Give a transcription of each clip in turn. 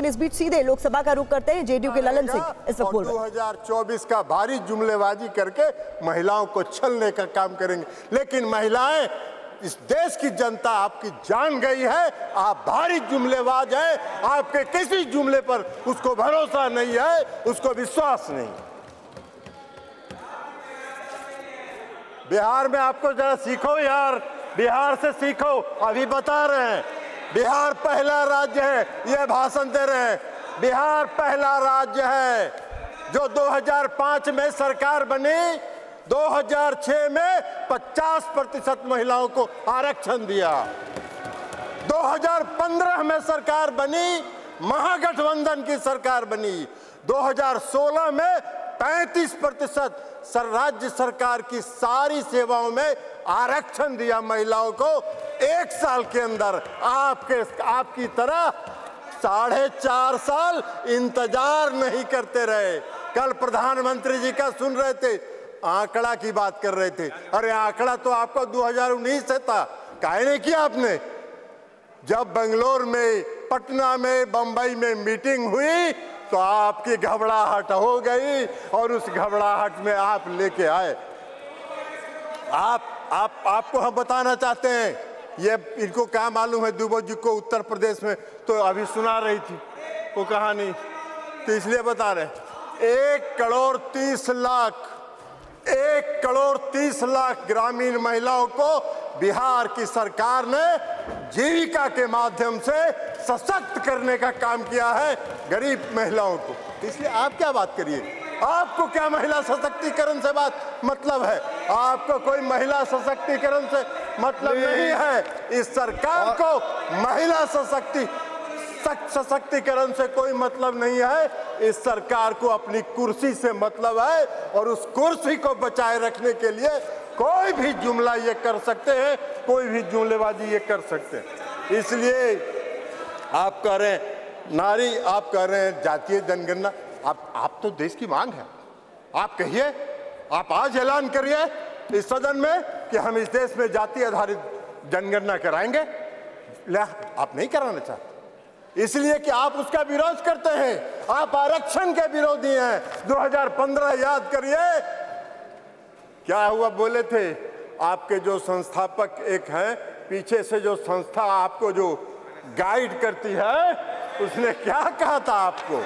लेकिन इस बीच सीधे लोकसभा का रुख करते हैं जेडीयू के ललन सिंह इस वक्त बोल रहे हैं 2024 का भारी जुमलेबाजी करके महिलाओं को छलने का काम करेंगे। लेकिन महिलाएं, इस देश की जनता आपकी जान गई है, आप भारी जुमलेबाज हैं, आपके किसी जुमले पर उसको भरोसा नहीं है, उसको विश्वास नहीं। बिहार में आपको जरा सीखो यार, बिहार से सीखो। अभी बता रहे हैं बिहार पहला राज्य है, ये भाषण दे रहे हैं। बिहार पहला राज्य है जो 2005 में सरकार बनी, 2006 में 50% महिलाओं को आरक्षण दिया। 2015 में सरकार बनी, महागठबंधन की सरकार बनी। 2016 में 35% राज्य सरकार की सारी सेवाओं में आरक्षण दिया महिलाओं को। एक साल के अंदर आपकी तरह 4.5 साल इंतजार नहीं करते रहे। कल प्रधानमंत्री जी का सुन रहे थे, आंकड़ा की बात कर रहे थे। अरे आंकड़ा तो आपको 2019 से था, काहे नहीं किया आपने? जब बेंगलोर में, पटना में, बंबई में मीटिंग हुई तो आपकी घबराहट हो गई और उस घबराहट में आप लेके आए। आपको हम बताना चाहते हैं, ये इनको क्या मालूम है दुबे जी को उत्तर प्रदेश में तो अभी सुना रही थी वो कहानी, तो इसलिए बता रहे 1 करोड़ 30 लाख ग्रामीण महिलाओं को बिहार की सरकार ने जीविका के माध्यम से सशक्त करने का काम किया है, गरीब महिलाओं को। इसलिए आप क्या बात करिए, आपको क्या महिला सशक्तिकरण से बात मतलब है? आपको कोई महिला सशक्तिकरण से मतलब नहीं है। इस सरकार को महिला सशक्तिकरण से कोई मतलब नहीं है। इस सरकार को अपनी कुर्सी से मतलब है और उस कुर्सी को बचाए रखने के लिए कोई भी जुमला ये कर सकते हैं, कोई भी जुमलेबाजी ये कर सकते हैं। इसलिए आप कह रहे हैं नारी, आप कह रहे हैं जातीय जनगणना, आप तो देश की मांग है, आप कहिए, आप आज ऐलान करिए इस सदन में कि हम इस देश में जाति आधारित जनगणना कराएंगे। आप नहीं कराना चाहते इसलिए कि आप उसका विरोध करते हैं, आप आरक्षण के विरोधी हैं। 2015 याद करिए क्या हुआ, बोले थे आपके जो संस्थापक एक हैं, पीछे से जो संस्था आपको जो गाइड करती है, उसने क्या कहा था आपको?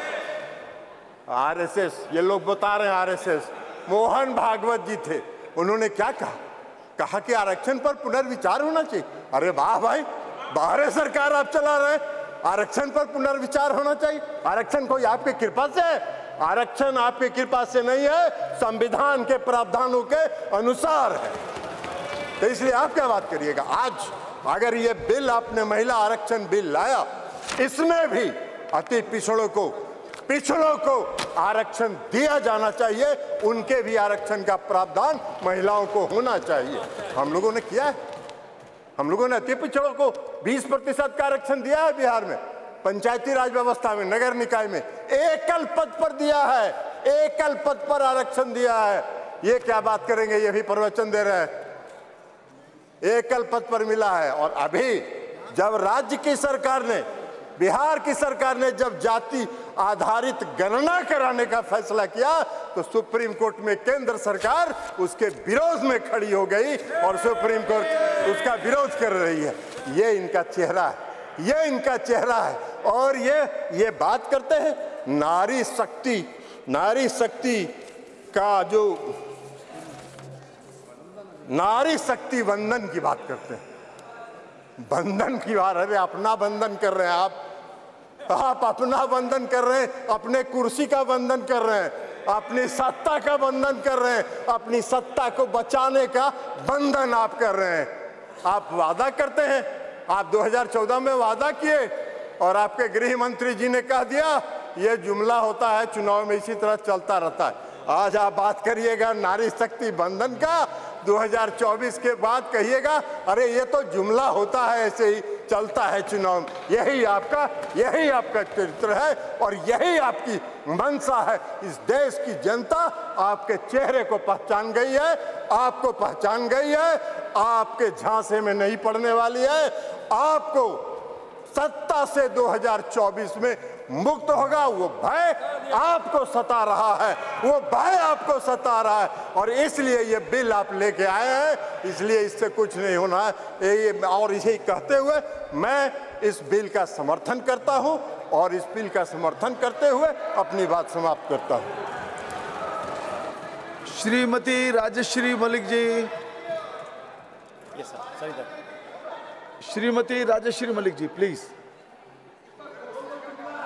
आरएसएस, ये लोग बता रहे हैं आरएसएस, मोहन भागवत जी थे, उन्होंने क्या कहा कि आरक्षण पर पुनर्विचार होना चाहिए। अरे वाह भाई, बाहर सरकार आप चला रहे हैं, आरक्षण पर पुनर्विचार होना चाहिए। आरक्षण कोई आपकी कृपा से है? आरक्षण आपकी कृपा से नहीं है, संविधान के प्रावधानों के अनुसार है। तो इसलिए आप क्या बात करिएगा? आज अगर ये बिल आपने महिला आरक्षण बिल लाया, इसमें भी अति पिछड़ों को आरक्षण दिया जाना चाहिए, उनके भी आरक्षण का प्रावधान महिलाओं को होना चाहिए। हम लोगों ने किया है, हम लोगों ने अति पिछड़ों को 20% का आरक्षण दिया है बिहार में, पंचायती राज व्यवस्था में, नगर निकाय में एकल पद पर दिया है, एकल पद पर आरक्षण दिया है। ये क्या बात करेंगे, ये भी प्रवचन दे रहे हैं, एकल पद पर मिला है। और अभी जब राज्य की सरकार ने, बिहार की सरकार ने जब जाति आधारित गणना कराने का फैसला किया तो सुप्रीम कोर्ट में केंद्र सरकार उसके विरोध में खड़ी हो गई और सुप्रीम कोर्ट उसका विरोध कर रही है। ये इनका चेहरा है, ये इनका चेहरा है। और ये बात करते हैं नारी शक्ति का जो नारी शक्ति बंधन की बात करते हैं, बंधन की बात। अरे अपना बंधन कर रहे हैं आप अपना बंधन कर रहे हैं, अपने कुर्सी का बंधन कर रहे हैं, अपनी सत्ता का बंधन कर रहे हैं, अपनी सत्ता को बचाने का बंधन आप कर रहे हैं। आप वादा करते हैं, आप 2014 में वादा किए और आपके गृह मंत्री जी ने कह दिया, ये जुमला होता है चुनाव में, इसी तरह चलता रहता है। आज आप बात करिएगा नारी शक्ति बंधन का, 2024 के बाद कहिएगा अरे ये तो जुमला होता है, ऐसे ही चलता है चुनाव में। यही आपका चरित्र है और यही आपकी मंशा है। इस देश की जनता आपके चेहरे को पहचान गई है, आपको पहचान गई है, आपके झांसे में नहीं पड़ने वाली है। आपको सत्ता से 2024 में मुक्त होगा। वो भय आपको सता रहा है, वो भय आपको सता रहा है, और इसलिए ये बिल आप लेके आए हैं, इसलिए इससे कुछ नहीं होना है। और यही कहते हुए मैं इस बिल का समर्थन करता हूं, और इस बिल का समर्थन करते हुए अपनी बात समाप्त करता हूं। श्रीमती राजश्री मलिक जी। श्रीमती राजश्री मलिक जी प्लीज।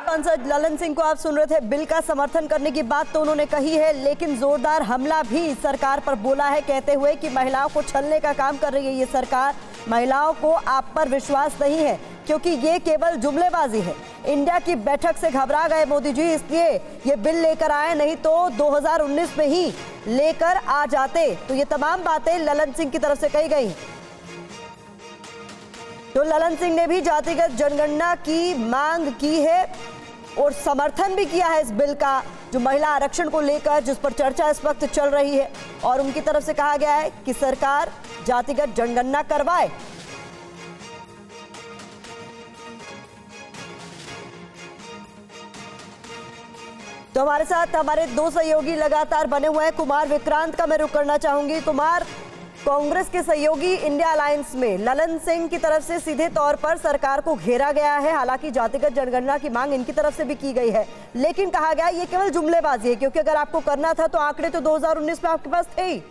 सांसद ललन सिंह को आप सुन रहे थे। बिल का समर्थन करने की बात तो उन्होंने कही है, लेकिन जोरदार हमला भी सरकार पर बोला है, कहते हुए कि महिलाओं को छलने का काम कर रही है ये सरकार। महिलाओं को आप पर विश्वास नहीं है क्योंकि ये केवल जुमलेबाजी है। इंडिया की बैठक से घबरा गए मोदी जी, इसलिए ये बिल लेकर आए, नहीं तो 2019 में ही लेकर आ जाते। तो ये तमाम बातें ललन सिंह की तरफ से कही गई। तो ललन सिंह ने भी जातिगत जनगणना की मांग की है और समर्थन भी किया है इस बिल का, जो महिला आरक्षण को लेकर जिस पर चर्चा इस वक्त चल रही है। और उनकी तरफ से कहा गया है कि सरकार जातिगत जनगणना करवाए। तो हमारे साथ हमारे दो सहयोगी लगातार बने हुए हैं। कुमार विक्रांत का मैं रुख करना चाहूंगी। कुमार, कांग्रेस के सहयोगी इंडिया अलायंस में ललन सिंह की तरफ से सीधे तौर पर सरकार को घेरा गया है। हालांकि जातिगत जनगणना की मांग इनकी तरफ से भी की गई है, लेकिन कहा गया ये केवल जुमलेबाजी है, क्योंकि अगर आपको करना था तो आंकड़े तो 2019 में आपके पास थे ही।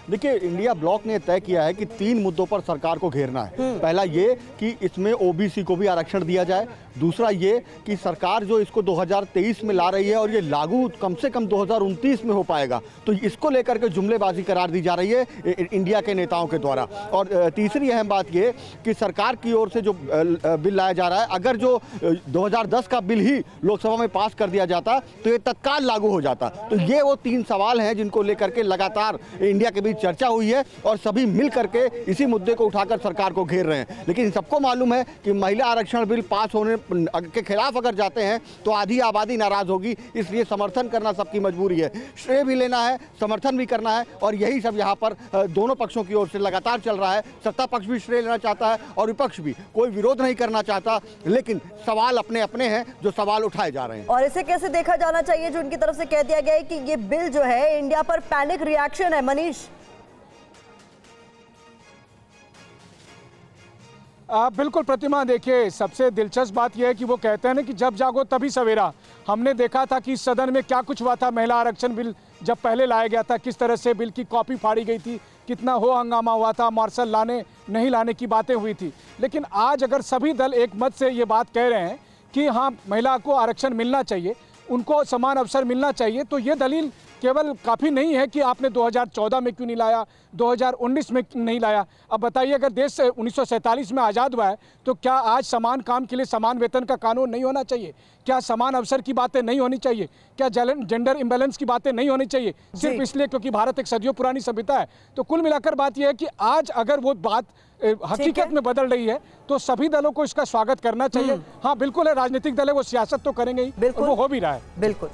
देखिए, इंडिया ब्लॉक ने तय किया है कि 3 मुद्दों पर सरकार को घेरना है। पहला ये कि इसमें ओबीसी को भी आरक्षण दिया जाए। दूसरा ये कि सरकार जो इसको 2023 में ला रही है और ये लागू कम से कम 2029 में हो पाएगा, तो इसको लेकर के जुमलेबाजी करार दी जा रही है इंडिया के नेताओं के द्वारा। और तीसरी अहम बात ये कि सरकार की ओर से जो बिल लाया जा रहा है, अगर जो 2010 का बिल ही लोकसभा में पास कर दिया जाता तो ये तत्काल लागू हो जाता। तो ये वो 3 सवाल हैं जिनको लेकर के लगातार इंडिया के बीच चर्चा हुई है और सभी मिल करके इसी मुद्दे को उठाकर सरकार को घेर रहे हैं। लेकिन सबको मालूम है कि महिला आरक्षण बिल पास होने के खिलाफ अगर जाते हैं तो आधी आबादी नाराज होगी, इसलिए समर्थन करना सबकी मजबूरी है। श्रेय भी लेना है, समर्थन भी करना है, और यही सब यहाँ पर दोनों पक्षों की ओर से लगातार चल रहा है। सत्ता पक्ष भी श्रेय लेना चाहता है और विपक्ष भी, कोई विरोध नहीं करना चाहता, लेकिन सवाल अपने अपने हैं जो सवाल उठाए जा रहे हैं। और इसे कैसे देखा जाना चाहिए जो उनकी तरफ से कह दिया गया है कि ये बिल जो है इंडिया पर पैनिक रिएक्शन है? मनीष। बिल्कुल प्रतिमा, देखिए सबसे दिलचस्प बात यह है कि वो कहते हैं ना कि जब जागो तभी सवेरा। हमने देखा था कि इस सदन में क्या कुछ हुआ था। महिला आरक्षण बिल जब पहले लाया गया था, किस तरह से बिल की कॉपी फाड़ी गई थी, कितना हो हंगामा हुआ था, मार्शल लाने नहीं लाने की बातें हुई थी। लेकिन आज अगर सभी दल एक मत से ये बात कह रहे हैं कि हाँ महिला को आरक्षण मिलना चाहिए, उनको समान अवसर मिलना चाहिए, तो ये दलील केवल काफ़ी नहीं है कि आपने 2014 में क्यों नहीं लाया, 2019 में नहीं लाया। अब बताइए, अगर देश 1947 में आज़ाद हुआ है तो क्या आज समान काम के लिए समान वेतन का कानून नहीं होना चाहिए? क्या समान अवसर की बातें नहीं होनी चाहिए? क्या जेंडर इम्बैलेंस की बातें नहीं होनी चाहिए सिर्फ इसलिए क्योंकि भारत एक सदियों पुरानी सभ्यता है? तो कुल मिलाकर बात यह है कि आज अगर वो बात हकीकत में बदल रही है तो सभी दलों को इसका स्वागत करना चाहिए। हाँ बिल्कुल है, राजनीतिक दल है, वो सियासत तो करेंगे ही, वो हो भी रहा है। बिल्कुल।